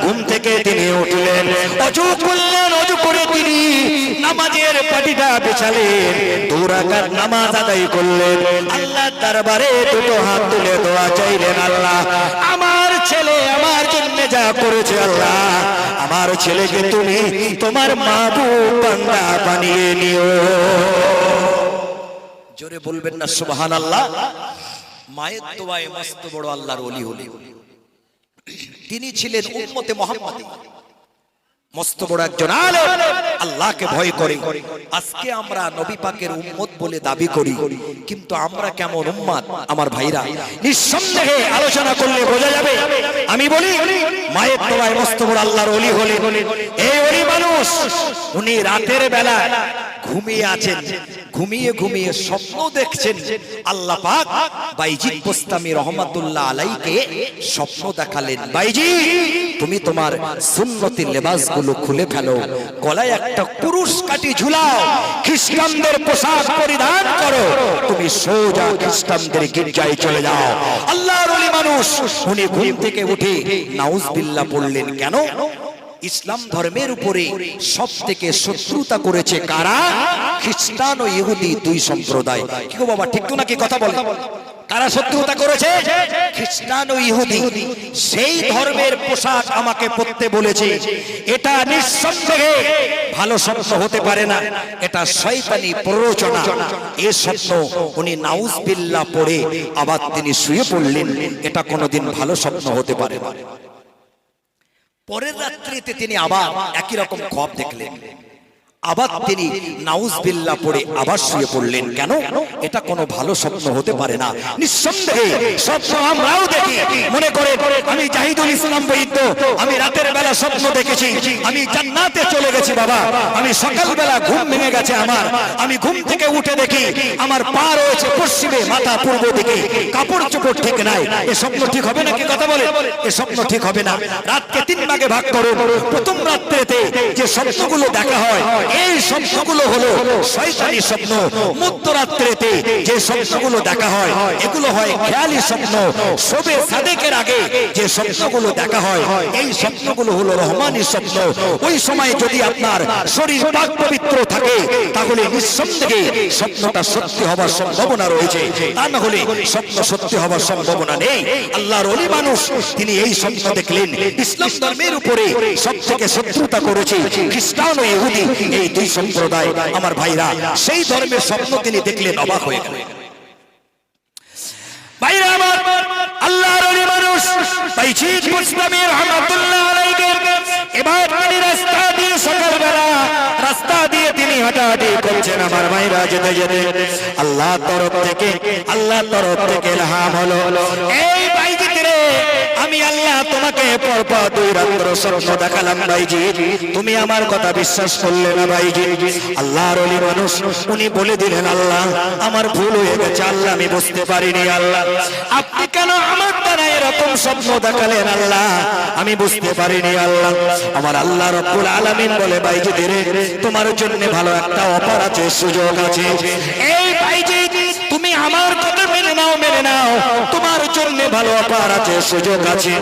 ঘুম থেকে তিনি উঠলেন, অজু করলেন, অজু করে তিনি নামাজের পাটিটা বিছালেন, 2 রাকাত নামাজ আদায় করলেন। আল্লাহর দরবারে দুটো হাত তুলে দোয়া চাইলেন, আল্লাহ আমার ছেলে আমার জন্য যা করেছে, আল্লাহ আমার ছেলেকে তুমি তোমার মাহবুব বান্দা বানিয়ে নিও। জোরে বলবেন না সুবহানাল্লাহ। মায়ের দোয়ায় মস্ত বড় আল্লাহর ওলি হলেন। তিনি ছিলেন উম্মতে মুহাম্মাদী, মস্ত বড় একজন আলেম, আল্লাহকে ভয় করে। আজকে আমরা নবী পাকের উম্মত বলে দাবি করি, কিন্তু আমরা কেমন উম্মত আমার ভাইরা নিঃসন্দেহে আলোচনা করলে বোঝা যাবে। আমি বলি মায়ের দোয়ায় মস্ত বড় আল্লাহর ওলি হলেন। এই ওলি মানুষ, উনি রাতের বেলা ঘুমিয়ে আছেন, ঘুমিয়ে ঘুমিয়ে স্বপ্ন দেখছেন। আল্লাহ পাক বাইজিদ বুস্তামি রহমাতুল্লাহ আলাইকে স্বপ্ন দেখালেন, বাইজি তুমি তোমার সুন্নতি লেবাসগুলো খুলে ফেলো, গলায় একটা পুরুষ কাটি ঝুলাও, খ্রিস্টানদের পোশাক পরিধান করো, তুমি সোজা খ্রিস্টানদের গির্জায় চলে যাও। আল্লাহর ওলি মানুষ, উনি ঘুম থেকে উঠে নাউজুবিল্লাহ পড়লেন। কেন? ইসলাম ধর্মের উপরে সব থেকে শত্রুতা করেছে কারা? খ্রিস্টান ও ইহুদি, দুই সম্প্রদায়। কি গো বাবা, ঠিক তো নাকি কথা বলে? কারা শত্রুতা করেছে? খ্রিস্টান ও ইহুদি। সেই ধর্মের পোশাক আমাকে পরতে বলেছে। এটা নিঃসন্দেহে ভালো স্বপ্ন হতে পারে না, এটা শয়তানি প্ররোচনা। এই স্বপ্ন উনি নাউজুবিল্লাহ পড়ে আবার তিনি শুয়ে পড়লেন। এটা কোনোদিন ভালো স্বপ্ন হতে পারে না। পরের রাত্রিতে তিনি আবার একই রকম খ্বব দেখলেন, আবার তিনি নাউজুবিল্লাহ পড়ে আবার শুয়ে পড়লেন। কেন? এটা কোনো ভালো স্বপ্ন হতে পারে না। নিঃসন্দেহে স্বপ্ন আমরাও দেখি, মনে করে আমি জাহিদুল ইসলাম বৈদ্য, আমি রাতের বেলা স্বপ্ন দেখেছি আমি জান্নাতে চলে গেছি। বাবা, আমি সকালবেলা ঘুম ভেঙে গেছে আমার, আমি ঘুম থেকে উঠে দেখি আমার পা রয়েছে পশ্চিমে, মাথা পূর্ব দিকে, কাপড় চোপড় ঠিক নাই। এ স্বপ্ন ঠিক হবে নাকি? কথা বলে, এ স্বপ্ন ঠিক হবে না। রাতকে 3 ভাগে ভাগ করুন। প্রথম রাত্রিতে যে স্বপ্নগুলো দেখা হয়, এই স্বপ্নগুলো হলো শয়তানি স্বপ্ন। মধ্যরাত্রিতে যে স্বপ্নগুলো দেখা হয়, এগুলো হয় খেয়ালি স্বপ্ন। শবে সাদেকের আগে যে স্বপ্নগুলো দেখা হয়, এই স্বপ্নগুলো হলো রহমানি স্বপ্ন। ওই সময় যদি আপনার শরীর পাক পবিত্র থাকে, তাহলে নিঃসন্দেহে স্বপ্নটা সত্যি হবার সম্ভাবনা রয়েছে, তা না হলে স্বপ্ন সত্যি হবার সম্ভাবনা নেই। আল্লাহর ওলি মানুষ, তিনি এই স্বপ্ন দেখলেন। ইসলাম ধর্মের উপরে সব থেকে শত্রুতা করেছে খ্রিস্টান ও ইহুদি, এই দুই সম্প্রদায় আমার ভাইরা। সেই ধর্মের স্বপ্ন তিনি দেখলেন, অবাক হয়ে গেলেন। ভাইরা আমার, আল্লাহর ওলি মানুষ বাইজিদ বুস্তামি রহমাতুল্লাহ আলাইহি, এবার তিনি রাস্তা দিয়ে সকালবেলা রাস্তা দিয়ে তিনি হাঁটাহাঁটি করছেন। আমার ভাইরা, যেতে যেতে আল্লাহর তরফ থেকে ইলহাম হলো, এই বাইজিদ রে, আমি আল্লাহ তোমাকে পরপর 2 রাত্র স্বপ্ন দেখালাম বাইজিদ, তুমি আমার কথা বিশ্বাস করলে না বাইজিদ। আল্লাহর ওলি মানুষ, উনি বলে দিলেন, আল্লাহ আমার ভুল হয়ে গেছে, আল্লাহ আমি বুঝতে পারিনি, আল্লাহ আপনি কেন আমার দ্বারা এরকম স্বপ্ন দেখালেন, আল্লাহ আমি বুঝতে পারিনি, আল্লাহ। আমার আল্লাহ রব্বুল আলামিন বলে, বাইজিদ রে, তোমার জন্য ভালো একটা অফার আছে, সুযোগ আছে। এই বাইজিদ, তুমি আমার কথা মেনে নাও, তোমার জন্য ভালো অফার আছে, সুযোগ আছে।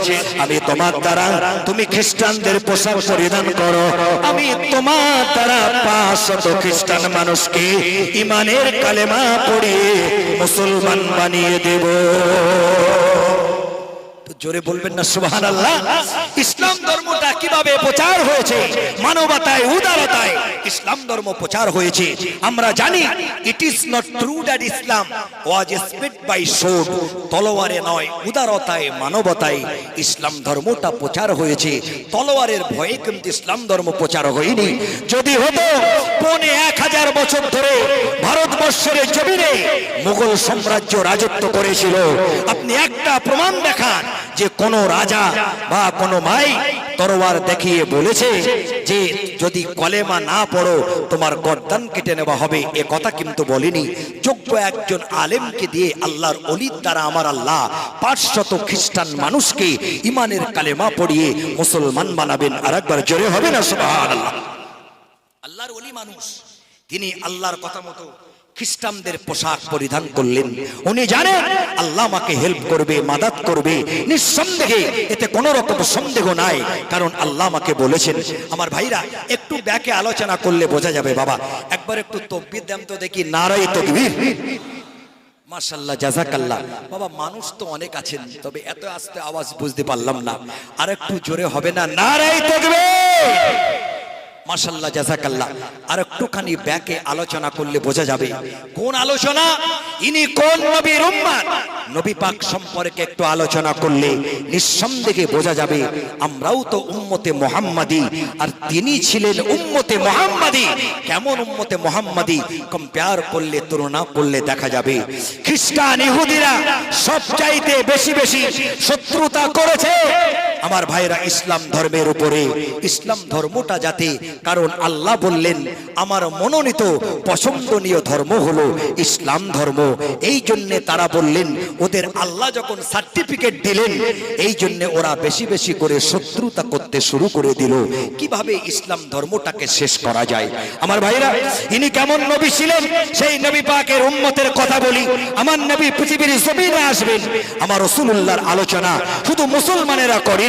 আমি তোমার দ্বারা, তুমি খ্রিস্টানদের পোশাক পরিধান করো, আমি তোমার দ্বারা 500 খ্রিস্টান মানুষকে ঈমানের কালেমা পড়িয়ে মুসলমান বানিয়ে দেব। জোরে বলবেন না সুবহানাল্লাহ। ইসলাম ধর্মটা কিভাবে প্রচার হয়েছে? মানবতায়, উদারতায় ইসলাম ধর্ম প্রচার হয়েছে। আমরা জানি, it is not true that Islam was spread by sword. তলোয়ারে নয়, উদারতায়, মানবতায় ইসলাম ধর্মটা প্রচার হয়েছে। তলোয়ারের ভয়ে কিন্তু ইসলাম ধর্ম প্রচার হয়নি। যদি হতো, 1000 বছর ধরে ভারতবর্ষের জমিনে মুঘল সাম্রাজ্য রাজত্ব করেছিল। আপনি একটা প্রমাণ দেখান যে কোন রাজা বা কোন মাই তরোয়ার দেখিয়ে বলেছে যে যদি কলেমা না পড়ো তোমার গর্দান কেটে নেওয়া হবে, এ কথা কিন্তু বলেনি। যোগ্য একজন আলেমকে দিয়ে আল্লাহর ওলির দ্বারা আমার আল্লাহ 500 খ্রিস্টান মানুষকে ঈমানের কালেমা পড়িয়ে মুসলমান বানাবেন। আরেকবার জোরে হবে না সুবহানাল্লাহ। আল্লাহর ওলি মানুষ, তিনি আল্লাহর কথা মতো খ্রিস্টানদের পোশাক পরিধান করলেন। উনি জানেন আল্লাহ আমাকে হেল্প করবে, মাদাত করবে, নিঃসন্দেহে এতে কোনো রকম সন্দেহ নাই, কারণ আল্লাহ আমাকে বলেছেন। আমার ভাইরা একটু ব্যাকে আলোচনা করলে বোঝা যাবে। বাবা একবার একটু তাকবীর দেন তো দেখি, নারায়ে তাকবীর, মাশাআল্লাহ, জাযাকাল্লাহ। বাবা মানুষ তো অনেক আছেন, তবে এত আস্তে আওয়াজ বুঝতে পারলাম না, আর একটু জোরে হবে না? নারায়ে তাকবীর, মাশাআল্লাহ, জাযাকাল্লাহ। আর একটুখানি ব্যাকে আলোচনা করলে বোঝা যাবে। কোন আলোচনা? ইনি কোন নবীর উম্মত, নবী পাক সম্পর্কে একটু আলোচনা করলে নিঃসন্দেহে বোঝা যাবে আমরাও তো উম্মতে মুহাম্মাদি, আর তিনি ছিলেন উম্মতে মুহাম্মাদি। কেমন উম্মতে মুহাম্মাদি? কম্পেয়ার করলে, তুলনা করলে দেখা যাবে খ্রিস্টান ইহুদিরা সবচাইতে বেশি বেশি শত্রুতা করেছে আমার ভাইরা ইসলাম ধর্মের উপরে। ইসলাম ধর্মটা যাতে, কারণ আল্লাহ বললেন আমার মনোনীত পছন্দনীয় ধর্ম হলো ইসলাম ধর্ম, এই জন্য তারা বললেন, ওদের আল্লাহ যখন সার্টিফিকেট দিলেন, এই জন্য ওরা বেশি বেশি করে শত্রুতা করতে শুরু করে দিল। কিভাবে ইসলাম ধর্মটাকে শেষ করা যায়? আমার ভাইরা ইনি কেমন নবী ছিলেন সেই নবী পাকের উম্মতের কথা বলি। আমার নবী পৃথিবীর জমিনে আসবেন, আমার রাসূলুল্লাহর আলোচনা শুধু মুসলমানেরা করেনি,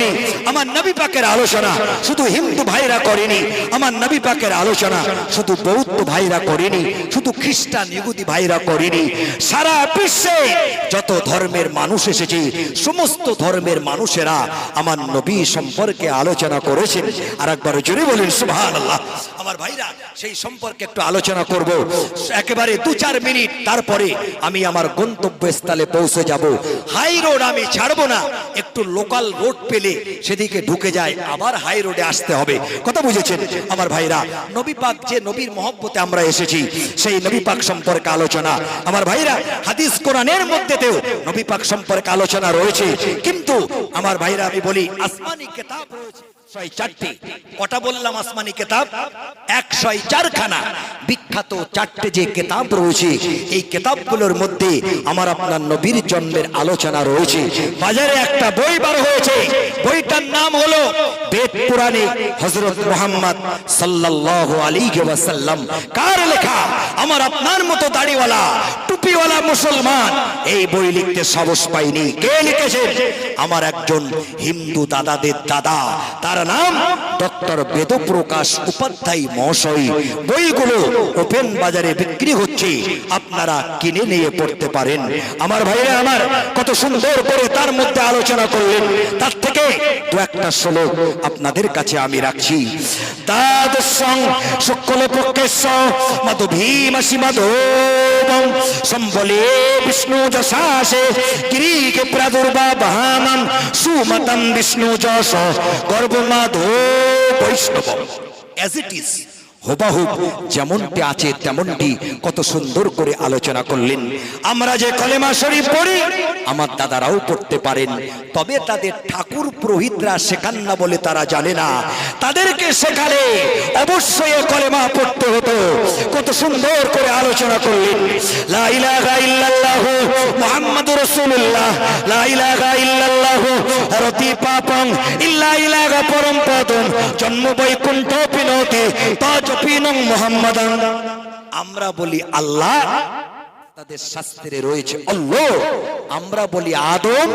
আমার নবী পাকের আলোচনা শুধু হিন্দু ভাইরা করেনি, আমার নবী পাকের আলোচনা শুধু বৌদ্ধ ভাইরা করেনি, শুধু খ্রিস্টান ইহুদি ভাইরা করেনি, সারা বিশ্বে যত ধর্মের মানুষ এসেছে সমস্ত ধর্মের মানুষেরা আমার নবী সম্পর্কে আলোচনা করেছেন। আর একবার জোরে বলেন সুবহানাল্লাহ। আমার ভাইরা সেই সম্পর্কে একটু আলোচনা করব একেবারে 2-4 মিনিট, তারপরে আমি আমার গন্তব্যস্থলে পৌঁছে যাব। হাই রোড আমি ছাড়বো না, একটু লোকাল রোড পেলে সেদিকে ঢুকে যায়, আবার হাই রোডে আসতে হবে। কথা বুঝেছেন আমার ভাইরা? নবী পাক, যে নবীর মহব্বতে আমরা এসেছি, সেই নবী পাক সম্পর্কে আলোচনা। আমার ভাইরা হাদিস কোরআনের মধ্যেতেও নবী পাক সম্পর্কে আলোচনা রয়েছে, কিন্তু আমার ভাইরা আমি বলি আসমানি কিতাব রয়েছে 104টি। কটা বললাম? আসমানি কিতাব 104 খানা। বিখ্যাত 4টে যে কিতাব রয়েছে, এই কিতাবগুলোর মধ্যে আমার আপনার নবীর জন্মের আলোচনা রয়েছে। বাজারে একটা বই বার হয়েছে, বইটার নাম হলো বেদ পুরাণে হযরত মুহাম্মদ সাল্লাল্লাহু আলাইহি ওয়াসাল্লাম। কার লেখা? আমার আপনার মতো দাড়িওয়ালা টুপিওয়ালা মুসলমান এই বই লিখতে সাহস পায়নি। কে লিখেছেন? আমার একজন হিন্দু দাদাদের দাদা, তার নাম ডক্টর বেদপ্রকাশ উপাধ্যায় মহাশয়। বইগুলো ওপেন বাজারে বিক্রি হচ্ছে, আপনারা কিনে নিয়ে পড়তে পারেন। আমার ভাইরা আমার কত সুন্দর করে তার মধ্যে আলোচনা করলেন, তার থেকে দু একটা শ্লোক আপনাদের কাছে আমি রাখছি। তাদসং শুক্ল পক্ষেশ মধুভীমসি মধোবং সম্বলে বিষ্ণু যশাসে গিরিকে প্রাদুর্ভাবহামং সুমতং বিষ্ণু যশ গর্ভমাধো বৈষ্ণব। অ্যাজ ইট ইজ, হুবহুব যেমনটি আছে তেমনটি কত সুন্দর করে আলোচনা করলেন। আমরা যে কলেমা শরীফ পড়ি আমার দাদারাও পড়তে পারেন, তবে তাদের ঠাকুর পুরোহিতরা শেখান না বলে তারা জানে না, তাদেরকে শেখালে অবশ্যই কলেমা পড়তে হতো। কত সুন্দর করে আলোচনা করলেন। লা ইলাহা ইল্লাল্লাহ মুহাম্মাদুর রাসূলুল্লাহ, লা ইলাহা ইল্লাল্লাহ হরতি পাপং ইল্লা ইলাহা পরম পদম জন্ম বৈকুণ্ঠ পিনতে তাজপিনং মুহাম্মাদান। আমরা বলি আল্লাহ, তাদের শাস্ত্রে রয়েছে আল্লাহ। আমরা বলি আদম,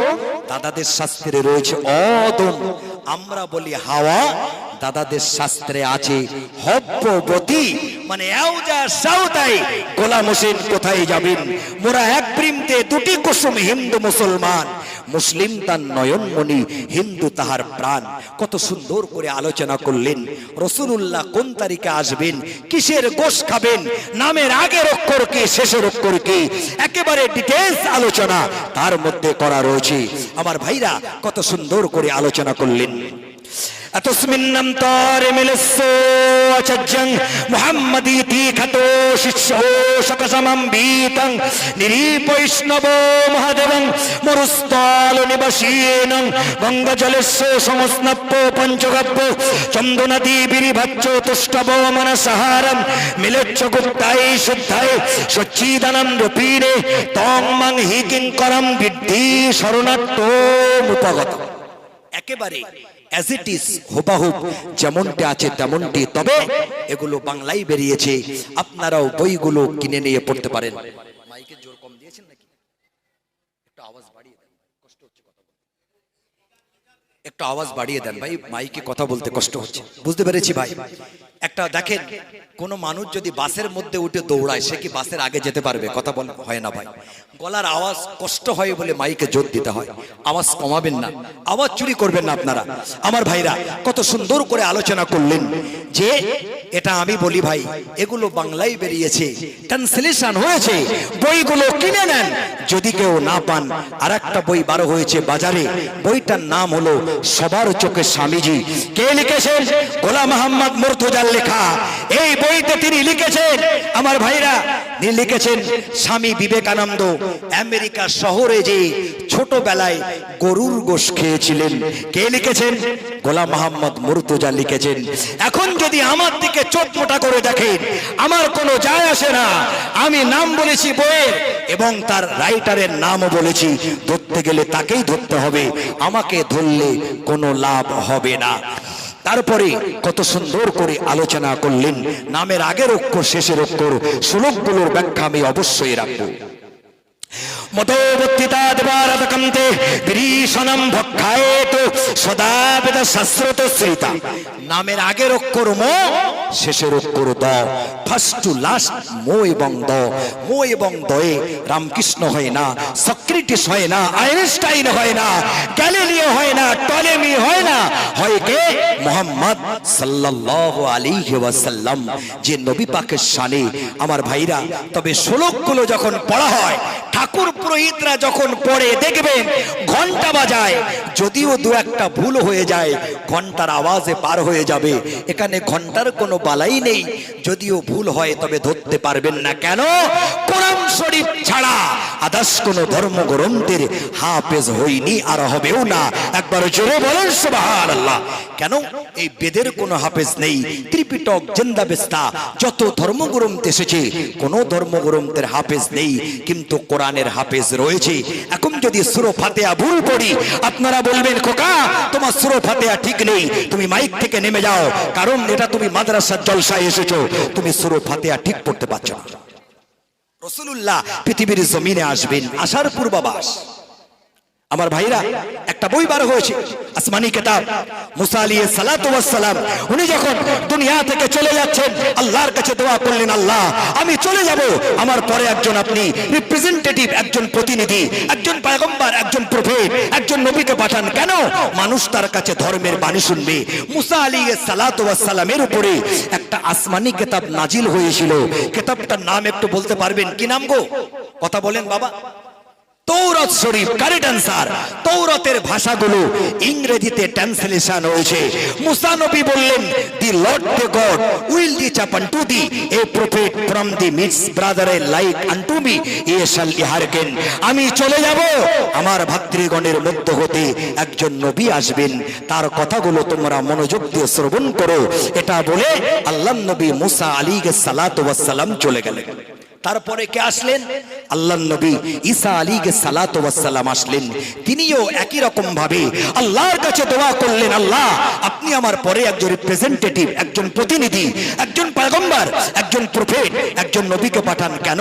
দাদাদের শাস্ত্রে রয়েছে আদম। আমরা বলি হাওয়া, দাদাদের শাস্ত্রে আছে হব্ববতী। মানে এওজা সাউদাই গোলাম হোসেন কোথায় যাবেন? মোরা এক প্রেমতে দুটি কুসুম, হিন্দু মুসলমান, মুসলিম তার নয়নমণি, হিন্দু তাহার প্রাণ। কত সুন্দর করে আলোচনা করলেন। রাসূলুল্লাহ কোন তারিখে আসবেন, কিসের গোশ খাবেন, নামের আগের অক্ষর কি শেষের অক্ষর কি, একেবারে ডিটেইলস আলোচনা তার মধ্যে করা রয়েছে। আমার ভাইরা কত সুন্দর করে আলোচনা করলেন। अतस्मिन्नं तारे मिलस्सो अचज्जं मुहम्मदीति खतो शिष्यो शकसमं बीतं निरीपैष्णवो महादेवं मरुस्थल निवासीनं गंगाजलस्य समस्नप्पो पंचगप्पो चन्दनदी बिरिभच्च तुष्टवो मनसहारं मिलेच्च गुप्ताय शुद्धाय सच्चिदानं रूपिणे तं मं हि किंकरं विद्धि शरणार्थो मुपगत। একেবারে অ্যাজ ইট ইজ, হুবাহুব যেমনটি আছে তেমনটি, তবে এগুলো বাংলায় বেরিয়েছে, আপনারাও বইগুলো কিনে নিয়ে পড়তে পারেন। মাইকে জোর কম দিয়েছেন নাকি? একটু আওয়াজ বাড়িয়ে দেন, কষ্ট হচ্ছে কথা বলতে। একটু আওয়াজ বাড়িয়ে দেন ভাই, মাইকে কথা বলতে কষ্ট হচ্ছে। বুঝতে পেরেছি ভাই। একটা দেখেন, কোন মানুষ যদি বাসের মধ্যে উঠে দৌড়ায়, সে কি বাসের আগে যেতে পারবে? কথা বল, হয় না ভাই। গলার আওয়াজ কষ্ট হয় বলে মাইকে জোর দিতে হয়। আওয়াজ কমাবেন না, আওয়াজ চুরি করবেন না আপনারা। আমার ভাইরা কত সুন্দর করে আলোচনা করলেন যে এটা আমি বলি ভাই, এগুলো বাংলায় বেরিয়েছে, ট্রান্সলেশন হয়েছে, বইগুলো কিনে নেন। যদি কেউ না পান, আর একটা বই বারো হয়েছে বাজারে, বইটার নাম হলো সবার চোখে স্বামীজি। কে লিখেছেন? গোলাম মোহাম্মদ মুর্তজার লেখা। এই বইতে তিনি লিখেছেন, আমার ভাইরা, তিনি লিখেছেন স্বামী বিবেকানন্দ আমেরিকা শহরে যে ছোটবেলায় গরুর গোশ খেয়েছিলেন। কে লিখেছেন? গোলাম মোহাম্মদ মুর্তজা লিখেছেন। এখন যদি আমার দিকে চোখ মোটা করে দেখেন, আমার কোনো যায় আসে না। আমি নাম বলেছি বইয়ের এবং তার রাইটারের নামও বলেছি। ধরতে গেলে তাকেই ধরতে হবে, আমাকে ধরলে কোনো লাভ হবে না। তারপরে কত সুন্দর করে আলোচনা করলেন। নামের আগের অক্ষর, শেষের অক্ষর, শ্লোকগুলোর ব্যাখ্যা আমি অবশ্যই রাখবো। মতবর্তিতা দেবারতকন্তে বিরীষণম ভক্ষায়েত সদাবেদ শাস্ত্রত শ্রীতা। নামের আগের অক্ষর মো, শেষের অক্ষর দ। ফার্স্ট টু লাস্ট মো এবং দ। মো এবং দয়ে রামকৃষ্ণ হয় না, সক্রেটিস হয় না, আইনস্টাইন হয় না, গ্যালিলিও হয় না, টলেমি হয় না, হয় কে? মুহাম্মদ সাল্লাল্লাহু আলাইহি ওয়াসাল্লাম, যে নবী পাকের শানে। আমার ভাইরা, তবে শ্লোকগুলো যখন পড়া হয়, ঠাকুর পুরোহিতরা যখন পড়ে দেখবেন ঘন্টা বাজায়, যদিও দু একটা ভুল হয়ে যায়, ঘন্টার আওয়াজে পার হয়ে যাবে। এখানে ঘন্টার কোনো বালাই নেই, যদিও ভুল হয় তবে ধরতে পারবেন না। কেন? কোরআন শরীফ ছাড়া আদার্স কোন ধর্মগ্রন্থের হাফেজ হইনি, আর হবেও না। একবার জোরে বলেন সুবহানাল্লাহ। কেন? এই বেদের কোনো হাফেজ নেই। ত্রিপিটক, জিন্দাবেস্তা, যত ধর্মগ্রন্থ এসেছে, কোন ধর্মগ্রন্থের হাফেজ নেই, কিন্তু কোরআনের হাফেজ রয়েছে। এখন যদি সূরা ফাতিহা ভুল পড়ি, আপনারা বলবেন খোকা তোমার সূরা ফাতিহা ঠিক নেই, তুমি মাইক থেকে নেমে যাও, কারণ এটা তুমি মাদ্রাসার জলসায় এসেছো, তুমি সূরা ফাতিহা ঠিক পড়তে পারছো না। রাসূলুল্লাহ পৃথিবীর জমিনে আসবেন, আসার পূর্বাভাস। আমার ভাইরা, একটা বই বার হয়েছে, আসমানি কিতাব। মুসা আলাইহিস সালাতু ওয়াস সালাম উনি যখন দুনিয়া থেকে চলে যাচ্ছেন, আল্লাহর কাছে দোয়া করলেন, আল্লাহ আমি চলে যাব, আমার পরে একজন আপনি রিপ্রেজেন্টেটিভ, একজন প্রতিনিধি, একজন পয়গম্বর, একজন প্রফেট, একজন নবীকে পাঠান। কেন? মানুষ তার কাছে ধর্মের বাণী শুনবে। মুসা আলাইহিস সালাতু ওয়াস সালামের উপরে একটা আসমানি কিতাব নাজিল হয়েছিল। কিতাবটার নাম একটু বলতে পারবেন? কি নাম গো? কথা বলেন বাবা। তৌরাত শরীফ। Correct answer. তৌরাতের ভাষাগুলো ইংরেজিতে ট্রান্সলেশন হয়েছে। মুসা নবী বললেন, the Lord the God will reach up unto the a prophet from the midst brother like unto me ye shall hearken. আমি চলে যাব, আমার ভাতৃগণের মধ্য হতে একজন নবী আসবেন, তার কথাগুলো তোমরা মনোযোগ দিয়ে শ্রবণ করো। এটা বলে আল্লাহর নবী মুসা আলাইহিস সালাতু ওয়াস সালাম চলে গেলেন। তারপরে কে আসলেন? আল্লাহর নবী ঈসা আলাইহিস সালাতু ওয়াস সালাম আসলেন। তিনিও একই রকম ভাবে আল্লাহর কাছে দোয়া করলেন, আল্লাহ আপনি আমার পরে একজন রিপ্রেজেন্টেটিভ, একজন প্রতিনিধি, একজন পয়গম্বর, একজন প্রফেট, একজন নবীকে পাঠান। কেন?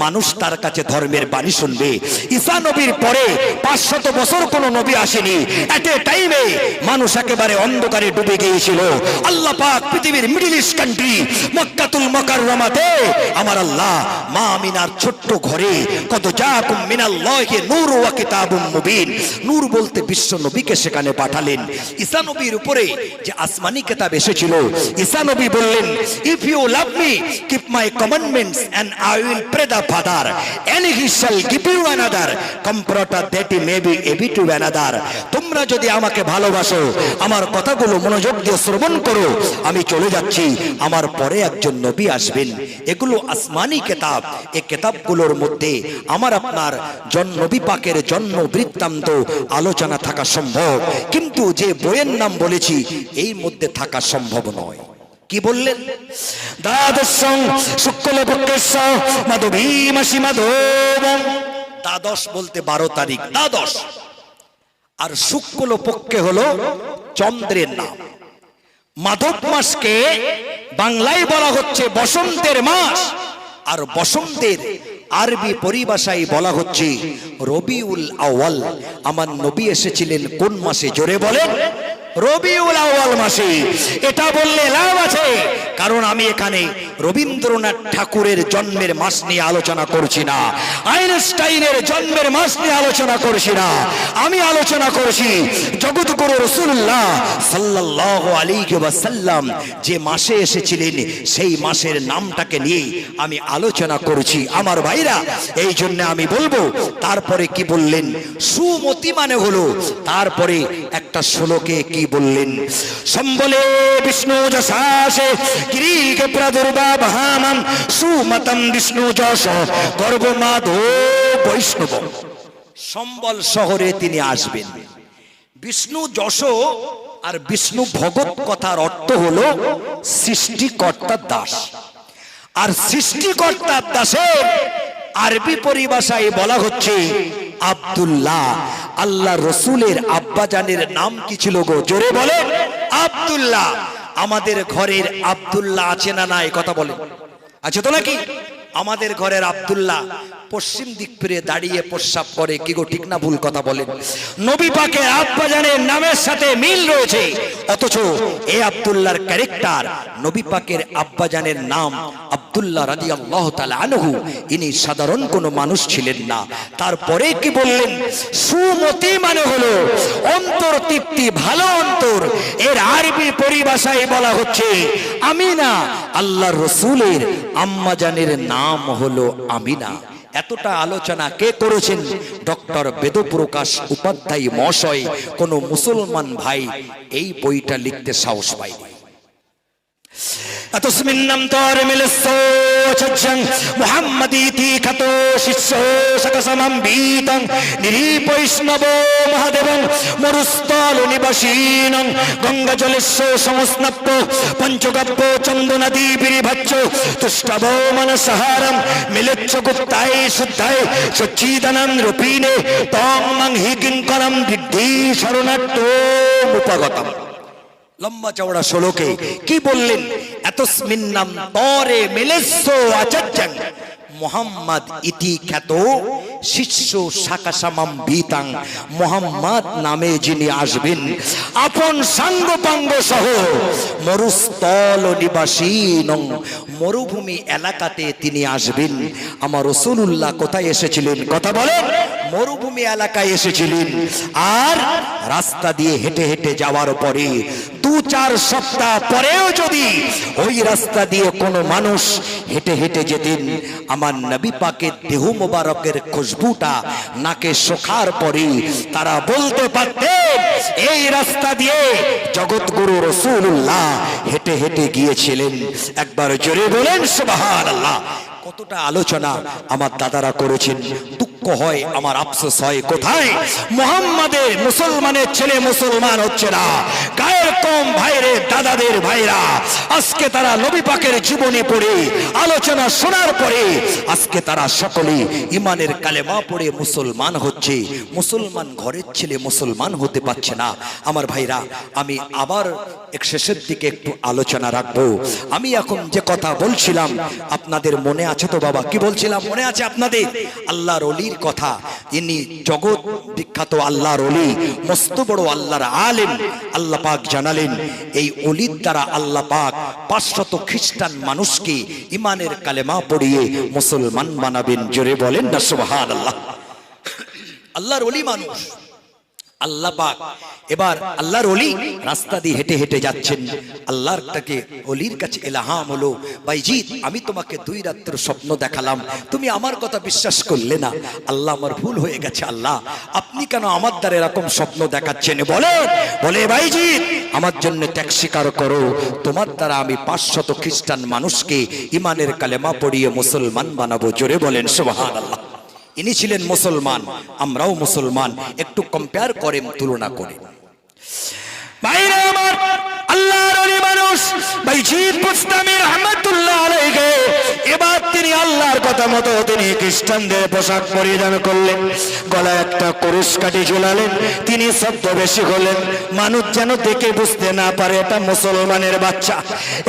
মানুষ তার কাছে ধর্মের বাণী শুনবে। ঈসা নবীর পরে 500 বছর কোনো নবী আসেনি। এট এ টাইমে মানুষ একেবারে অন্ধকারে ডুবে গিয়েছিল। আল্লাহ পাক পৃথিবীর মিডল ইস্ট কান্ট্রি মক্কাতুল মুকাররমাতে আমার আল্লাহ মা আমিনার ছোট্ট ঘরে কত জাকুম মিনাল্লাহি নূর ওয়া কিতাবুম মুবিন, নূর বলতে বিশ্ব নবীকে সেখানে পাঠালেন। ঈসা নবীর উপরে যে আসমানি কিতাব এসেছিল, ঈসা নবী বললেন, if you love me keep my commandments and I will pray the Father and he shall give you another comforter that he may be able to another. তোমরা যদি আমাকে ভালোবাসো, আমার কথাগুলো মনোযোগ দিয়ে শ্রবণ করো, আমি চলে যাচ্ছি, আমার পরে একজন নবী আসবেন। এগুলো আসমানি কিতাব। এই কিতাবগুলোর মধ্যে আমার আপনার নবী পাকের জন্ম বৃত্তান্ত আলোচনা থাকা সম্ভব, কিন্তু যে বইয়ের নাম বলেছি এই মধ্যে থাকা সম্ভব নয়। কি বললেন? দ্বাদশ শুক্লপক্ষের মাধবী মাসি মাধব। দ্বাদশ বলতে 12 তারিখ দ্বাদশ, আর শুক্ল পক্ষে হলো চন্দ্রের নাম। মাধব মাসকে বাংলায় বলা হচ্ছে বসন্তের মাস, আর বসন্তের আরবি পরিভাষায় বলা হচ্ছে রবিউল আউয়াল। আমার নবী এসেছিলেন কোন মাসে? জোরে বলেন। রবিউল আউয়াল মাসে। এটা বললে লাভ আছে, কারণ আমি এখানে রবীন্দ্রনাথ ঠাকুরের জন্মের মাস নিয়ে আলোচনা করছি না, আইনস্টাইনের জন্মের মাস নিয়ে আলোচনা করছি না। আমি আলোচনা করছি জগৎগুরু রাসূলুল্লাহ সাল্লাল্লাহু আলাইহি ওয়াসাল্লাম যে মাসে এসেছিলেন, সেই মাসের নামটাকে নিয়ে আমি আলোচনা করছি আমার ভাইরা। এই জন্য আমি বলবো, তারপরে কি বললেন? সুমতি মানে হলো, তারপরে একটা শ্লোকে কি বললেন? সম্বলে বিষ্ণু যশাসে গিরিকে প্রাদুর্ভাব হামান সুমতম বিষ্ণু যশ গর্ভমাধো বৈষ্ণব। সম্বল শহরে তিনি আসবেন। বিষ্ণু যশ আর বিষ্ণু ভগত কথার অর্থ হলো সৃষ্টিকর্তার দাস। আর সৃষ্টিকর্তার দাসের আরবি পরিভাষায় বলা হচ্ছে আব্দুল্লাহ। আল্লাহ রসুলের আব্বাজানের নাম কি ছিল গো? জোরে বলে। আব্দুল্লাহ। আমাদের ঘরের আব্দুল্লাহ আছে না নাই? কথা বলেন, আছে তো নাকি? আমাদের ঘরের আব্দুল্লাহ পশ্চিম দিক ফিরে দাঁড়িয়ে প্রস্রাব করে, কি গো ঠিক না ভুল? কথা বলেন। নবী পাকের আব্বাজানের নামের সাথে মিল রয়েছে, অথচ এই আব্দুল্লাহর ক্যারেক্টার, নবী পাকের আব্বাজানের নাম আব্দুল্লাহ রাদিয়াল্লাহু তাআলা আনহু, ইনি সাধারণ কোনো মানুষ ছিলেন না। তারপরে কি বললেন? সুমতি মানে হলো অন্তর তৃপ্তি, ভালো অন্তর। এর আরবি পরিভাষায় বলা হচ্ছে আমিনা। আল্লাহর রাসূলের আম্মাজানের নাম হলো আমিনা। এতটা আলোচনা কে করেছেন? ডক্টর বেদপ্রকাশ উপাধ্যায় মহাশয়। কোন মুসলমান ভাই এই বইটা লিখতে সাহস পায়নি। তসমিন নাম তর মিলসো চজ্জং মুহাম্মাদিতি খাতো শিষ্য সকসমম বীতং নিরীপৈষ্ণব মহাদেবং মরুস্থল নিবাসীনং গঙ্গা জলেস্য সংস্নপ্ত পঞ্চগব্য চন্দনাদি বিরিভচ্চ তুষ্টব মনসহারম মিলেচ্ছ গুপ্তায় শুদ্ধায় সচ্চিদানম রূপিণে তং মং হি কিঙ্করম বিদ্ধি শরণার্থ উপগতম। লম্বা চওড়া শ্লোকে কি বললেন? এতস্মিন নাম তরে মিলেস্য আচার্যং মুহাম্মদ ইতি খ্যাত শিষ্য শাকাসামাম ভীতাং। মুহাম্মদ নামে যিনি আসবেন আপন সাঙ্গ পাঙ্গ সহ মরুস্থল নিবাসীনং, মরুভূমি এলাকাতে তিনি আসবেন। আমার রাসূলুল্লাহ কোথায় এসেছিলেন? কথা বলেন। মরুভূমি এলাকায় এসেছিলেন। আর রাস্তা দিয়ে হেঁটে হেঁটে যাওয়ার পরে 2-4 সপ্তাহ পরেও যদি ওই রাস্তা দিয়ে কোনো মানুষ হেঁটে হেঁটে যেতেন, আমার নবী পাকের দেহ মোবারকের খুশবুটা নাকে শোখার পরে তারা বলতে পারতেন এই রাস্তা দিয়ে জগৎগুরু রাসূলুল্লাহ হেঁটে হেঁটে গিয়েছিলেন। একবার জোরে বলেন সুবহানাল্লাহ। কতটা আলোচনা আমার দাদারা করেছেন। দুঃখ হয়, আমার আফসোস হয়, কোথায় মুহাম্মাদের মুসলমানের ছেলে মুসলমান হচ্ছে না। গায়ের কম ভাইরে, দাদাদের ভাইরা আজকে তারা নবী পাকের জীবনী পড়ে আলোচনা শোনার পরে আজকে তারা সকলে ইমানের কালেমা পড়ে মুসলমান হচ্ছে। মুসলমান ঘরের ছেলে মুসলমান হতে পারছে না। আমার ভাইরা, আমি আবার শেষের দিকে একটু আলোচনা রাখবো। আমি এখন যে কথা বলছিলাম আপনাদের মনে আছে তো বাবা? কি বলছিলাম মনে আছে আপনাদের? আল্লাহর ওলির কথা। ইনি জগৎ বিখ্যাত আল্লাহর ওলি, মস্ত বড় আল্লাহর আলেম। আল্লাহ পাক জানালেন এই ওলির দ্বারা আল্লাহ পাক 500 খ্রিস্টান মানুষকে ইমানের কালেমা পড়িয়ে মুসলমান বানাবেন। জোরে বলেন না সুবহানাল্লাহ। আল্লাহর ওলি মানুষ আল্লাহ পাক। এবার আল্লাহর ওলি রাস্তা দিয়ে হেঁটে হেঁটে যাচ্ছেন। আল্লাহর তাকে ওলির কাছে ইলহাম হলো, ভাইজিৎ আমি তোমাকে 2 রাত্র স্বপ্ন দেখালাম, তুমি আমার কথা বিশ্বাস করলে না। আল্লাহ আমার ভুল হয়ে গেছে, আল্লাহ আপনি কেন আমার দ্বারা এরকম স্বপ্ন দেখাচ্ছেন? বলে ভাইজিৎ আমার জন্য ত্যাগ স্বীকার করো, তোমার দ্বারা আমি 500 খ্রিস্টান মানুষকে ইমানের কালেমা পড়িয়ে মুসলমান বানাবো। জোরে বলেন সুবহানাল্লাহ। ইনি ছিলেন মুসলমান, আমরাও মুসলমান। একটু কম্পেয়ার করেন, তুলনা করেন। ভাইরা আমার, আল্লাহর ওলি মানুষ বাইজিদ বুস্তামি রাহমাতুল্লাহ আলাইহি, এবার তিনি আল্লাহর কথা মতো তিনি খ্রিস্টানদের পোশাক পরিধান করলেন, গলায় একটা কুরুশ কাঠি ঝুলালেন, তিনি ছদ্মবেশী হলেন। মানুষ যেন দেখে বুঝতে না পারে এটা মুসলমানের বাচ্চা,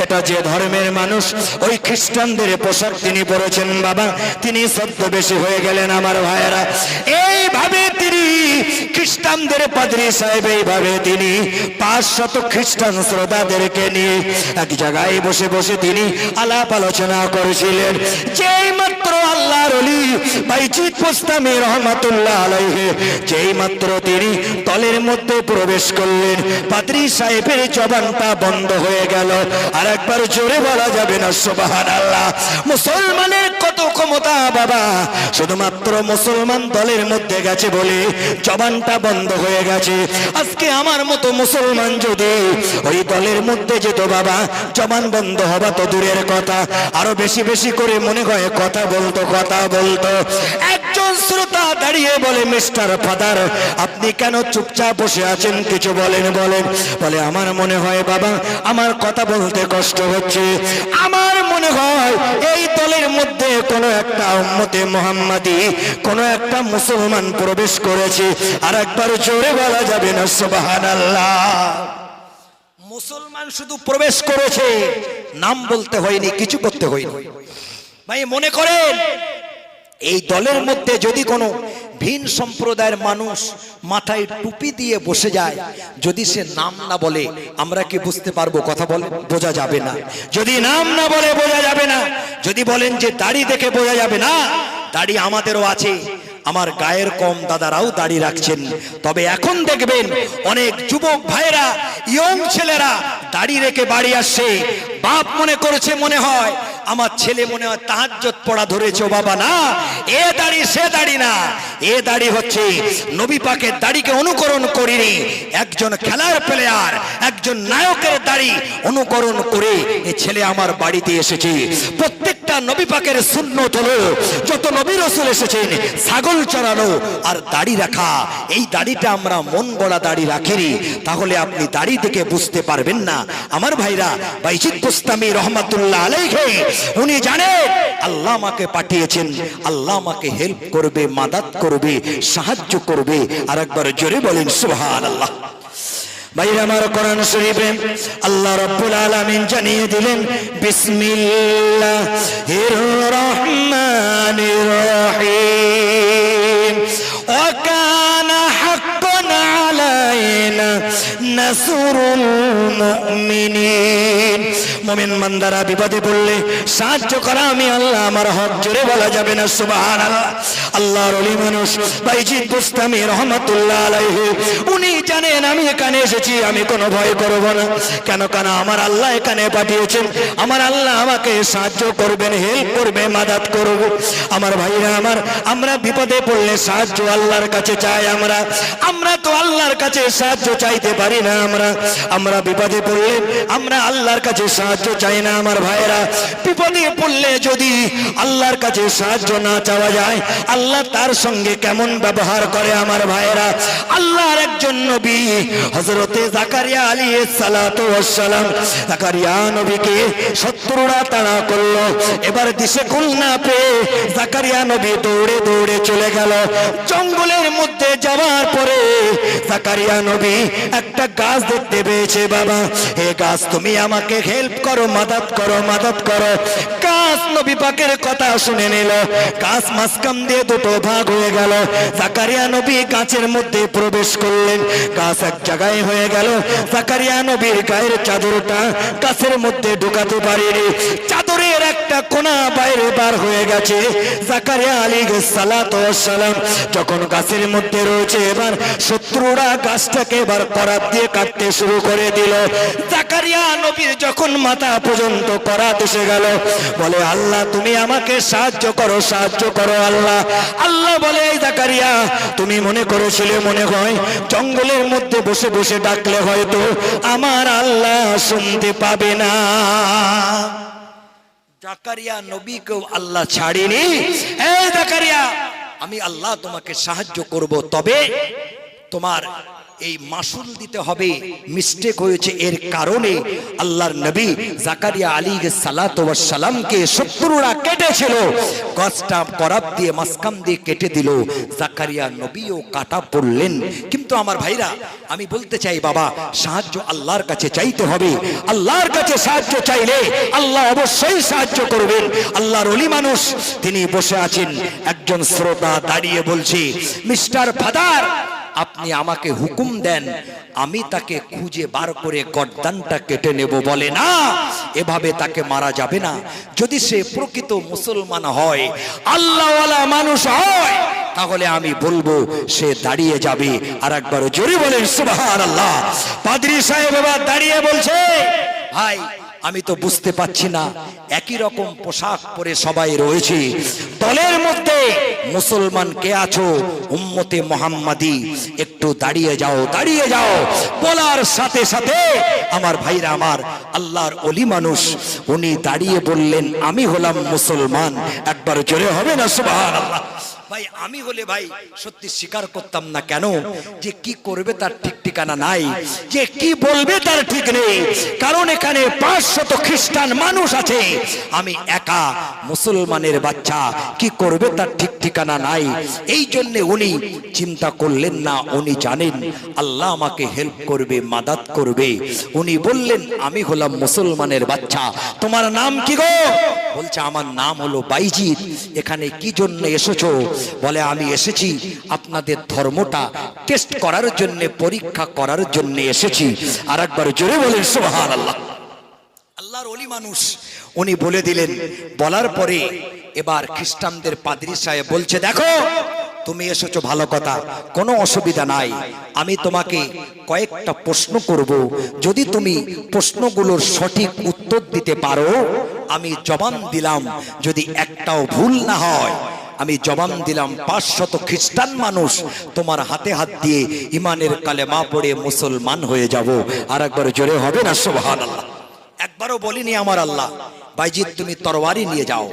এটা যে ধর্মের মানুষ। ওই খ্রিস্টানদের পোশাক তিনি পরেছেন বাবা, তিনি ছদ্মবেশী হয়ে গেলেন আমার ভাইয়েরা। এইভাবে তিনি খ্রিস্টানদের পাদ্রী সাহেব, এইভাবে তিনি 500 খ্রিস্টান শ্রোতাদেরকে নিয়ে এক জায়গায় বসে বসে তিনি আলাপ আলোচনা করেছিলেন। যেই মাত্র আল্লাহর ওলি বাইজিদ বুস্তামি রহমাতুল্লাহ আলাইহি যেই মাত্র তিনি দলের মধ্যে প্রবেশ করলেন, পাদ্রী সাহেবের জবানটা বন্ধ হয়ে গেল। আর একবার জোরে বলা যাবে না সুবহানাল্লাহ? মুসলমানের কত ক্ষমতা বাবা, শুধুমাত্র মুসলমান দলের মধ্যে গেছে বলে জবানটা বন্ধ হয়ে গেছে। আজকে আমার মতো মুসলমান যদি ওই দলের মধ্যে যেত বাবা, জবান বন্ধ হবা তো দূরের কথা, আরো বেশি বেশি করে মনে হয় কথা বলতো। একজন শ্রোতা দাঁড়িয়ে বলে, মিস্টার ফাদার আপনি কেন চুপচাপ বসে আছেন, কিছু বলেন। বলে আমার মনে হয় বাবা আমার কথা বলতে কষ্ট হচ্ছে, আমার মনে হয় এই দলের মধ্যে কোনো একটা উম্মতে মুহাম্মাদি, কোনো একটা মুসলমান প্রবেশ করেছে। আর একবার জোরে বলা যাবে না সুবহানাল্লাহ? মুসলমান শুধু প্রবেশ করেছে, নাম বলতে হয়নি, কিছু করতে হয়নি। ভাই মনে করেন এই দলের মধ্যে যদি কোনো ভিন সম্প্রদায়ের মানুষ মাথায় টুপি দিয়ে বসে যায়, যদি সে নাম না বলে আমরা কি বুঝতে পারবো? কথা বলে বোঝা যাবে না। যদি নাম না বলে বোঝা যাবে না। যদি বলেন যে দাড়ি দেখে বোঝা যাবে না, দাড়ি আমাদেরও আছে, আমার গায়ের কম দাদারাও দাড়ি রাখছেন। তবে এখন দেখবেন অনেক যুবক ভাইরা, ইয়ং ছেলেরা দাড়ি রেখে বাড়ি আসছে। বাপ মনে করেছে মনে হয় আমার ছেলে মনে হয় তাহাজ্জুদ পড়া ধরেছে। বাবা না, এ দাড়ি সে দাড়ি না, এ দাড়ি হচ্ছে নবী পাকের দাড়িকে অনুকরণ করিনি। একজন খেলার প্লেয়ার, একজন নায়কের দাড়ি অনুকরণ করে এ ছেলে আমার বাড়িতে এসেছে। প্রত্যেকটা নবী পাকের সুন্নত হলো, যত নবী রাসূল এসেছেন ছাগল চড়ানো আর দাড়ি রাখা। এই দাড়িটা আমরা মন গড়া দাড়ি রাখিনি, তাহলে আপনি দাড়ি দেখে বুঝতে পারবেন না। আমার ভাইরা, বাইজিদ বুস্তামি রহমাতুল্লাহ আলাইহি উনি জানেন আল্লাহ আমাকে পাঠিয়েছেন, আল্লাহ আমাকে হেল্প করবে, মাদাদ করবে, সাহায্য করবে। আর একবার জোরে বলেন সুবহানাল্লাহ। ভাইরা আমার, কোরআন শরীফে আল্লাহ রাব্বুল আলামিন জানিয়ে দিলেন বিসমিল্লাহির রহমানির রহিম ওয়া কানা হাক্কান আলাইনা নাসরুল মুমিনিন। মুমিন বান্দারা বিপদে পড়লে সাহায্য করা আমি আল্লাহ আমার হক। জোরে বলা যাবে না সুবহানাল্লাহ? আল্লাহর ওলি মানুষ বাইজিদ বুস্তামি রহমাতুল্লাহ আলাইহি উনি জানেন আমি এখানে এসেছি, আমি কোনো ভয় করব না। কেন আমার আল্লাহ এখানে পাঠিয়েছেন, আমার আল্লাহ আমাকে সাহায্য করবেন, হেল্প করবে, মাদাদ করবে। আমার ভাইরা আমার, আমরা বিপদে পড়লে সাহায্য আল্লাহর কাছে চাই। আমরা তো আল্লাহর কাছে সাহায্য চাইতে পারি না। আমরা বিপদে পড়লে আমরা আল্লাহর কাছে সাহায্য চাই না। আমার ভাইরা, বিপদে পড়লে যদি আল্লাহর কাছে সাহায্য না চাওয়া যায়, আল্লাহ তার সঙ্গে কেমন ব্যবহার করে। আমার ভাইরা, আল্লাহর একজন নবী হযরতে জাকারিয়া আলাইহিস সালাতু ওয়াস সালাম, জাকারিয়া নবীকে শত্রুরা তাড়া করলো। এবার দিশে কুল না পেয়ে জাকারিয়া নবী দৌড়ে দৌড়ে চলে গেল। জঙ্গলের মধ্যে যাওয়ার পরে জাকারিয়া নবী একটা গাছ দেখতে পেয়েছে। বাবা, হে গাছ তুমি আমাকে হেল্প করো, মাদাদ করো। গাছ নবী পাকের কথা শুনে নিল। গাছ মাঝখান দিয়ে দুটো ভাগ হয়ে গেল। জাকারিয়া নবী গাছের মধ্যে প্রবেশ করলেন। গাছ এক জায়গায় হয়ে গেল। জাকারিয়া নবীর গায়ের চাদরটা গাছের মধ্যে ঢুকাতে পারেনি। চাদরের একটা কোনা বাইরে বার হয়ে গেছে। জাকারিয়া আলাইহিস সালাতু ওয়াস সালাম যখন গাছের মধ্যে রয়েছে, এবার শত্রুরা গাছটাকে এবার করাত দিয়ে কাটতে শুরু করে দিল। জাকারিয়া নবীর যখন মাথা পর্যন্ত করাত এসে গেল, বলে আল্লাহ তুমি আমাকে সাহায্য করো আল্লাহ বলে, এই জাকারিয়া তুমি মনে করেছিলে মনে হয় জঙ্গলের মধ্যে বসে বসে ডাকলে হয়তো আমার আল্লাহ শুনতে পাবে না। জাকারিয়া নবীকেও আল্লাহ ছাড়েনি। এই জাকারিয়া, আমি আল্লাহ তোমাকে সাহায্য করব, তবে তোমার এই মাসুল দিতে হবে, মিস্টেক হয়েছে। এর কারণে আল্লাহর নবী জাকারিয়া আলাইহিস সালাতু ওয়াস সালামকে শত্রুরা কেটেছিল, গাছটা করাব দিয়ে মাসকাম দিয়ে কেটে দিল, জাকারিয়া নবীও কাটা পড়লেন। কিন্তু আমার ভাইরা, আমি বলতে চাই বাবা, সাহায্য আল্লাহর কাছে চাইতে হবে। আল্লাহর কাছে সাহায্য চাইলে আল্লাহ অবশ্যই সাহায্য করবেন। আল্লাহর ওলি মানুষ তিনি বসে আছেন, একজন শ্রোতা দাঁড়িয়ে বলছে, মিস্টার ফাদার, আপনি আমাকে হুকুম দেন, আমি তাকে খুঁজে বার করে গর্দানটা কেটে নেব। বলে না, এভাবে তাকে মারা যাবে না। যদি সে প্রকৃত মুসলমান হয়, আল্লাহওয়ালা মানুষ হয়, তাহলে আমি বলবো সে দাঁড়িয়ে যাবে। আর একবার জোরে বলেন সুবহানাল্লাহ। পাদ্রী সাহেব এবার দাঁড়িয়ে বলছে, ভাই আমি তো বুঝতে পাচ্ছি না, একই রকম পোশাক পরে সবাই রয়েছে, দলের মধ্যে মুসলমান কে আছো? উম্মতে মুহাম্মাদি, একটু দাঁড়িয়ে যাও, দাঁড়িয়ে যাও। বলার সাথে সাথে আমার ভাইরা, আমার আল্লাহর ওলি মানুষ, উনি দাঁড়িয়ে বললেন, আমি হলাম মুসলমান। একবার জোরে হবে না সুবহানাল্লাহ? ভাই আমি হলে ভাই সত্যি স্বীকার করতাম না। কেন? যে কি করবে তার ঠিক ঠিকানা নাই, যে কি বলবে তার ঠিক নেই। কারণ এখানে 500 খ্রিস্টান মানুষ আছে, আমি একা মুসলমানের বাচ্চা, কি করবে তার ঠিক ঠিকানা নাই। এই জন্য উনি চিন্তা করলেন না, উনি জানেন আল্লাহ আমাকে হেল্প করবে, মাদাত করবে। উনি বললেন, আমি হলাম মুসলমানের বাচ্চা, তোমার নাম কি গো? বলছে, আমার নাম হলো বাইজিদ। এখানে কি জন্য এসেছো? বলে, আমি এসেছি আপনাদের ধর্মটা টেস্ট করার জন্য, পরীক্ষা করার জন্য এসেছি। আর একবার জোরে বলেন সুবহানাল্লাহ। আল্লাহর ওলি মানুষ উনি বলে দিলেন। বলার পরে এবার খ্রিস্টানদের পাদ্রী সাহেব বলছে, দেখো তুমি এসেছো ভালো কথা, কোনো অসুবিধা নাই। আমি তোমাকে কয়েকটা প্রশ্ন করব, যদি তুমি প্রশ্নগুলোর সঠিক উত্তর দিতে পারো আমি জবান দিলাম, যদি একটাও ভুল না হয় আমি জবান দিলাম 500 খ্রিস্টান মানুষ তোমার হাতে হাত দিয়ে ইমানের কালেমা পড়ে মুসলমান হয়ে যাব। আর একবার জোরে হবে না সুবহানাল্লাহ? একবারও বলিনি আমার আল্লাহ, বাইজিদ তুমি তরবারি নিয়ে যাও,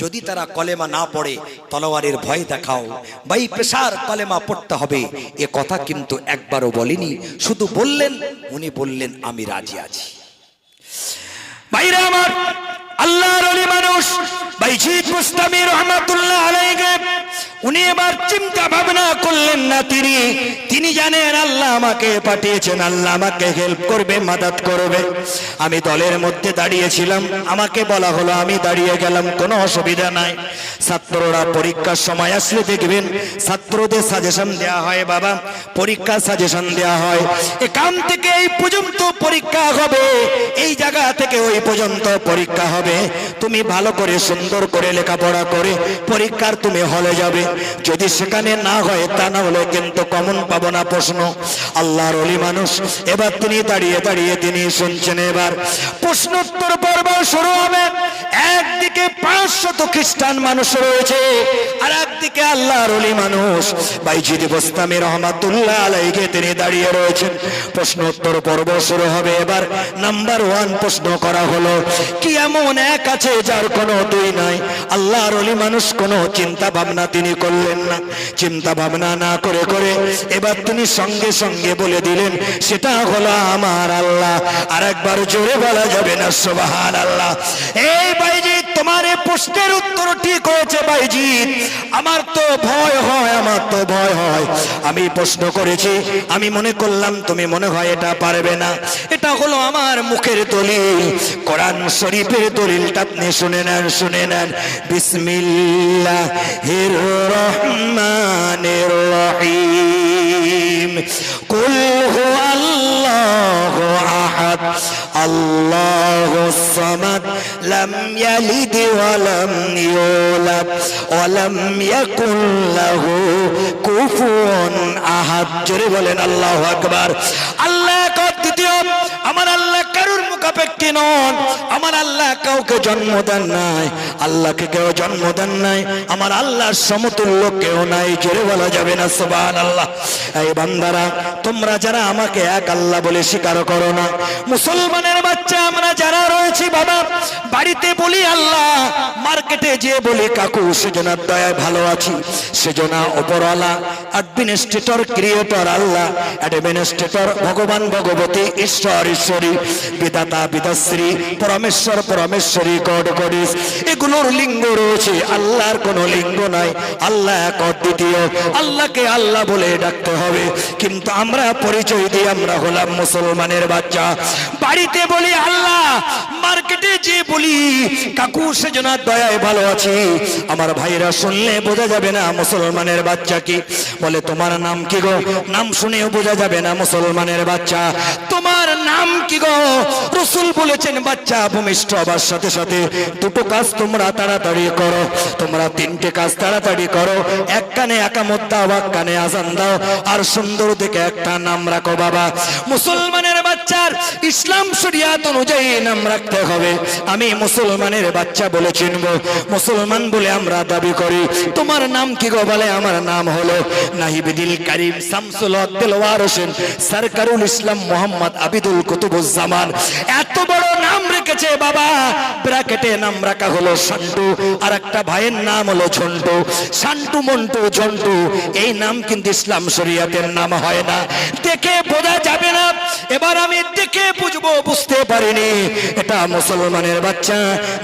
যদি তারা কলেমা না পড়ে তলোয়ারের ভয় দেখাও, ভাই পেশার কলেমা পড়তে হবে, এ কথা কিন্তু একবারও বলিনি। শুধু বললেন, উনি বললেন আমি রাজি আছি। ভাইরা আমার, আল্লাহর ওলি মানুষ বাইজিদ বুস্তামি রহমাতুল্লাহ আলাইহি, উনি এবার চিন্তা ভাবনা করলেন না, তিনি জানেন আল্লাহ আমাকে পাঠিয়েছেন, আল্লাহ আমাকে হেল্প করবে, মাদাত করবে। আমি দলের মধ্যে দাঁড়িয়েছিলাম, আমাকে বলা হলো, আমি দাঁড়িয়ে গেলাম, কোনো অসুবিধা নাই। ছাত্ররা পরীক্ষার সময় আসলে দেখবেন ছাত্রদের সাজেশন দেয়া হয়, বাবা পরীক্ষা সাজেশন দেয়া হয়, এখান থেকে এই পর্যন্ত পরীক্ষা হবে, এই জায়গা থেকে ওই পর্যন্ত পরীক্ষা হবে, তুমি ভালো করে সুন্দর করে লেখাপড়া করে পরীক্ষার তুমি হলে যাবে। যদি সেখানে না হয়, তা না হলে কিন্তু কমন পাবো না প্রশ্ন। আল্লাহর ওলি মানুষ এবার তিনি দাঁড়িয়ে দাঁড়িয়ে তিনি শুনছেন। এবার প্রশ্নোত্তর পর্ব শুরু হবে। একদিকে 500 খ্রিস্টান মানুষ রয়েছে, আর একদিকে আল্লাহর ওলি মানুষ বাইজিদ বুস্তামি রহমাতুল্লাহ আলাইহি তিনি দাঁড়িয়ে রয়েছেন। প্রশ্নোত্তর পর্ব শুরু হবে। এবার নাম্বার 1 প্রশ্ন করা হলো, কি এমন এক আছে যার কোনো দুই নাই? আল্লাহর ওলি মানুষ কোনো চিন্তা ভাবনা তিনি করলেন না। চিন্তা ভাবনা না করে করে এবার তিনি সঙ্গে সঙ্গে বলে দিলেন, সেটা হলো আমার আল্লাহ। আর একবার জোরে বলা যাবে না সুবহানাল্লাহ? এই বাইজিদ, তোমার এই প্রশ্নের উত্তর ঠিক হয়েছে বাইজিদ, আমার তো ভয় হয়, আমার তো ভয় হয়। আমি প্রশ্ন করেছি, আমি মনে করলাম তুমি মনে হয় এটা পারবে না। এটা হলো আমার মুখের দলিল, কোরআন শরীফের দলিলটা আপনি শুনে নেন, শুনে নেন। বিসমিল্লাহির রহমানির রহিম। কুল হুয়াল্লাহু আহাদ আল্লাহুস সামাদ লাম ইয়ালিদ ওয়া লাম ইউলাদ ওয়া লাম ইয়াকুল লাহু কুফুয়ান আহাদ। জোরে বলেন আল্লাহু আকবার। আল্লাহ এক, দ্বিতীয়, আমার আল্লাহ কারুর মুখাপেক্ষী কি নন। আমার আল্লাহ কাউকে জন্ম দেন নাই, আল্লাহকে কেউ জন্ম দেন নাই, আমার আল্লাহর সমতুল্য কেউ নাই। জোরে বলা যাবে না সুবহানাল্লাহ। এই বান্দারা, তোমরা যারা আমাকে এক আল্লাহ বলে স্বীকার করো না, মুসলমানের বাচ্চা আমরা যারা রয়েছি বাবা, বাড়িতে বলি আল্লাহ, মার্কেটে যে বলি কাকু সেজনার দয়ায় ভালো আছি, সেজনা ওপরওয়ালা, অ্যাডমিনিস্ট্রেটর ক্রিয়েটর আল্লাহ, অ্যাডমিনিস্ট্রেটর ভগবান ভগবতী ঈশ্বর ঈশ্বরী, বিধাতা বিধাশ্রী, পরমেশ্বর পরমেশ্বরী, গড গডিস, এগুলোর লিঙ্গ রয়েছে, আল্লাহর কোনো লিঙ্গ নাই। আল্লাহ এক অদ্বিতীয়, আল্লাহকে আল্লাহ বলে ডাকতে হবে। কিন্তু আমরা পরিচয় দিই আমরা হলাম মুসলমানের বাচ্চা। বাড়িতে বলি আল্লাহ, মার্কেটে যে বলি কাকু সেজনার দয়ায় ভালো আছি। আমার ভাইরা শুনলে বোঝা যাবে না মুসলমানের বাচ্চা কি। বলে তোমার নাম কি গো? নাম শুনেও বোঝা যাবে না মুসলমানের বাচ্চা। তোমার নাম কি গো? রাসূল বলেছেন বাচ্চা ভূমিষ্ঠ হবার সাথে সাথে দুটো কাজ তোমরা তাড়াতাড়ি করো, তোমরা তিনটে কাজ তাড়াতাড়ি করো। এক কানে একামত দাও, এক কানে আজান দাও, আর সুন্দর দেখে একটা নাম রাখো বাবা। মুসলমানের বাচ্চার ইসলাম শরিয়াত অনুযায়ী নাম রাখতে হবে। আমি মুসলমানের বাচ্চা বলে চিনব, মুসলমান বলে আমরা দাবি করি। তোমার নাম কি গো? বলে আমার নাম হলো নাহিবিদিল কারিম শামসুল হক দেলওয়ার হোসেন সরকারুল ইসলাম মোহাম্মদ আবিদুল কুতুবুজ্জামান। এত বড় নাম রেখেছে বাবা। ব্র্যাকেটে নাম রাখা হলো শান্টু, আর একটা ভাইয়ের নাম হলো ঝন্টু। শান্টু মন্টু ঝন্টু এই নাম কিন্তু ইসলাম শরিয়াতের নাম হয় না। দেখে বোঝা যাবে না। এবার আমি দেখে বুঝবো, বুঝতে পারিনি এটা মুসলমানের বাচ্চা,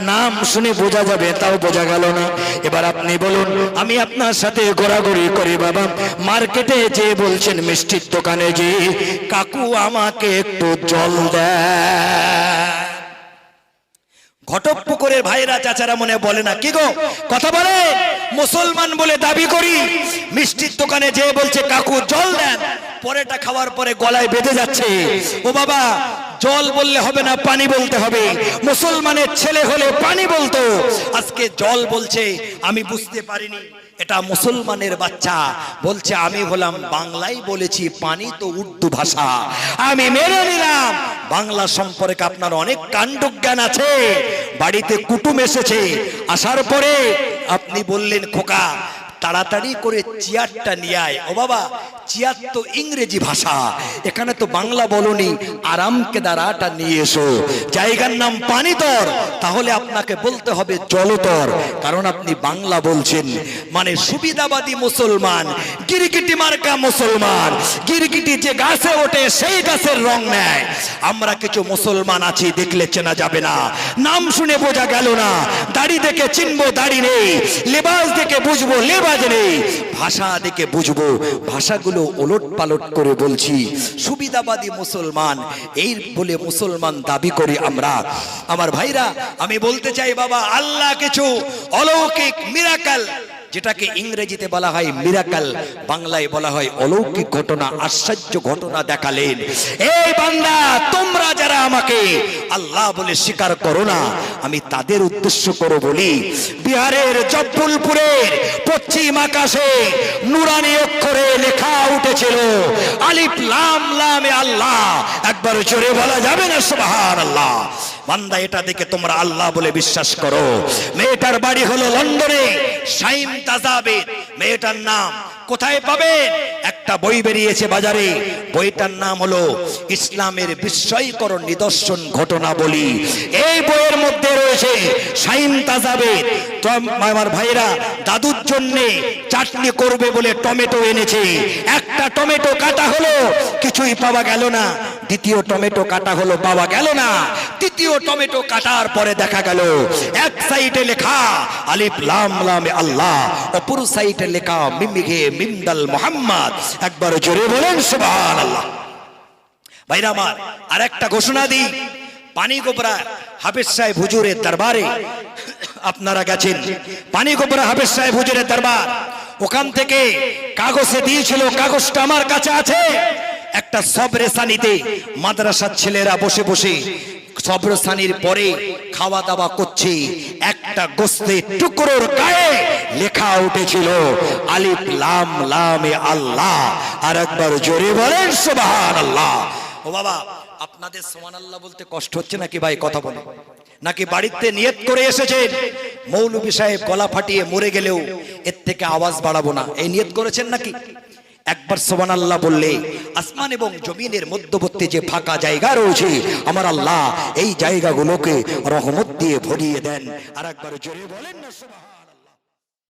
নাম শুনে বোঝা যাবে, তাও বোঝা গেল না। এবার আপনি বলুন, আমি আপনার সাথে ঘোরাঘুরি করি বাবা, মার্কেটে যে বলছেন মিষ্টির দোকানে যে কাকু আমাকে একটু জল দেয়, ঘটকপুকুরের ভাইরা চাচারা মনে বলে না কি গো? কথা বলে মুসলমান বলে দাবি করি, মিষ্টির দোকানে যে বলছে কাকু জল দেন, পরেটা খাওয়ার পরে গলায় বেঁধে যাচ্ছে। ও বাবা, জল বললে হবে না, পানি বলতে হবে। মুসলমানের ছেলে হলে পানি বলতো, আজকে জল বলছে। আমি বুঝতে পারিনি এটা মুসলমানের বাচ্চা বলছে আমি হলাম বাংলায় বলেছি, পানি তো উর্দু ভাষা। আমি মেনে নিলাম বাংলা সম্পর্কে আপনার অনেক কাণ্ডজ্ঞান আছে। বাড়িতে কুটুম এসেছে, আসার পরে আপনি বললেন খোকা তাড়াতাড়ি করে চেয়ারটা নিয়ে আয়। ও বাবা, চেয়ার তো ইংরেজি ভাষা, এখানে তো বাংলা বলনি, আরাম কেদারাটা নিয়ে এসো। জায়গার নাম পানিতর, তাহলে আপনাকে বলতে হবে জলতর, কারণ আপনি বাংলা বলছেন। মানে সুবিধাবাদী মুসলমান, গিরগিটি মার্কা মুসলমান। গিরগিটি যে গাছে ওঠে সেই গাছের রং নেয়। আমরা কিছু মুসলমান আছি, দেখলে চেনা যাবে না, নাম শুনে বোঝা গেল না, দাড়ি দেখে চিনবো দাড়ি নেই, লেবাস দেখে বুঝবো লেবাস নেই, ভাষা দেখে বুঝবো ভাষাগুলো ওলট পালট করে বলছি। সুবিধাবাদী মুসলমান এই বলে মুসলমান দাবি করি আমরা। আমার ভাইরা, আমি বলতে চাই বাবা, আল্লাহ কিছু অলৌকিক মিরাকেল, যেটাকে ইংরেজিতে বলা হয় মিরাকেল, বাংলায় বলা হয় অলৌকিক ঘটনা, আশ্চর্য ঘটনা দেখালেন। এই বান্দা, তোমরা যারা আমাকে আল্লাহ বলে স্বীকার করো না, আমি তাদের উদ্দেশ্য করে বলি, বিহারের জব্বলপুরের পশ্চিম আকাশে নুরানি অক্ষরে লেখা উঠেছিল আলিফ লাম লামে আল্লাহ। একবার জোরে বলা যাবে না সুবহানাল্লাহ? বান্দা, এটা দেখে তোমরা আল্লাহ বলে বিশ্বাস করো। মেয়েটার বাড়ি হলো লন্ডনে, শাইম তাজাবেদ মেয়েটার নাম। কোথায় পাবেন? একটা বই বেরিয়েছে বাজারে, বইটার নাম হলো ইসলামের বিস্ময়কর নিদর্শন ঘটনাবলী। এই বইয়ের মধ্যে রয়েছে শাইম তাজাবেদ। তো আমার ভাইরা, দাদুর জন্য চাটনি করবে বলে টমেটো এনেছে। একটা টমেটো কাটা হলো, কিছুই পাওয়া গেল না। দ্বিতীয় টমেটো কাটা হলো, পাওয়া গেল না। তৃতীয় টমেটো কাটার পরে দেখা গেল এক সাইডে লেখা আলিফ লাম লামে আল্লাহ, অপর সাইডে লেখা মিমিগে মিমদাল মুহাম্মদ। একবার জোরে বলেন সুবহানাল্লাহ। ভাইরা আমার, আর একটা ঘোষণা দিই, পানিগোবরা হাফেজ সাহেব হুজুরের দরবারে আপনারা গেছেন, পানিগোবরা হাফেজ সাহেব হুজুরের দরবার, ওখান থেকে কাগজে দিয়েছিল, কাগজটা আমার কাছে আছে। একটা সবরেসানিতে মাদ্রাসার ছেলেরা বসে বসে সবরসানির পরে খাওয়া দাওয়া করছে, একটা গোস্তের টুকরোর গায়ে লেখা উঠেছিল আলিফ লাম লামে আল্লাহ। আর একবার জোরে বলেন সুবহানাল্লাহ। ও বাবা, আপনাদের সুবহানাল্লাহ বলতে কষ্ট হচ্ছে নাকি ভাই? কথা বলে নাকি বাড়িতে নিয়ত করে এসেছেন মৌলভী সাহেব গলা ফাটিয়ে মরে গেলেও এর থেকে আওয়াজ বাড়াবো না, এই নিয়ত করেছেন নাকি? একবার সুবহানাল্লাহ বললে আসমান এবং জমিনের মধ্যবর্তী যে ফাঁকা জায়গা রয়েছে আমার আল্লাহ এই জায়গাগুলোকে রহমত দিয়ে ভরিয়ে দেন। আর একবার জোরে বলেন না সুবহান।